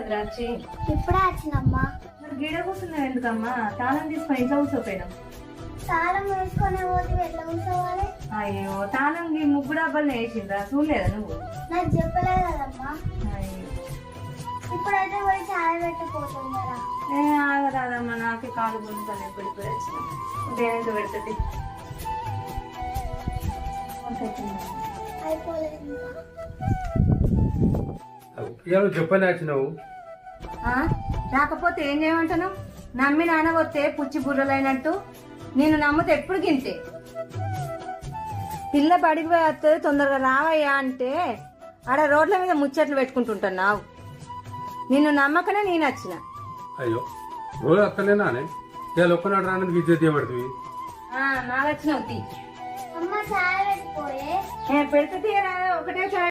కదరా వచ్చి. ఇప్పుడే వచ్చినమ్మా. మరి గీడ కూర్చున్నావు ఎందుకమ్మా? తాళం తీసుకొని ఇంట్లో కూర్చోపోయినాం. తాళం వేసుకొని పోతే ఎట్లా కూర్చోవాలి? అయ్యో తాళం ఈ ముగ్గు డబ్బాలు వేసిండ్రా, చూడలేదా నువ్వు? నాకు చెప్పలేదు కదమ్మా. అయ్యో ఇప్పుడైతే పోయి చాయ్ పెట్టిపోతుంది కదా. ఆగరాదమ్మా, నాకే కాలు గుంజుతాను. ఎప్పుడు వచ్చిన దేనికి పెడుతుంది. అయిపోలేదు ఇవాళ చెప్పని వచ్చినావు. రాకపోతే ఏం చేయమంటాను? నమ్మి నానబోతే పుచ్చి బుర్రలైనట్టు నేను నమ్మితే ఎప్పుడు గింతే. పిల్ల బడికి పోయి వస్తే తొందరగా రావయ్యా అంటే ఆడ రోడ్ల మీద ముచ్చట్లు పెట్టుకుంటుంటాను. నావు నిన్ను నమ్మకనే నేను వచ్చిన. అయ్యో రోజు అక్కలేనా ఇవాళ ఒక్కనాడు రానందుకు ఇజ్జత్ ఇవ్వబడుతుంది. నాకు వచ్చినావు తీ. అమ్మ చాయ్ పెట్టిపోయే పెడితే ఒకటే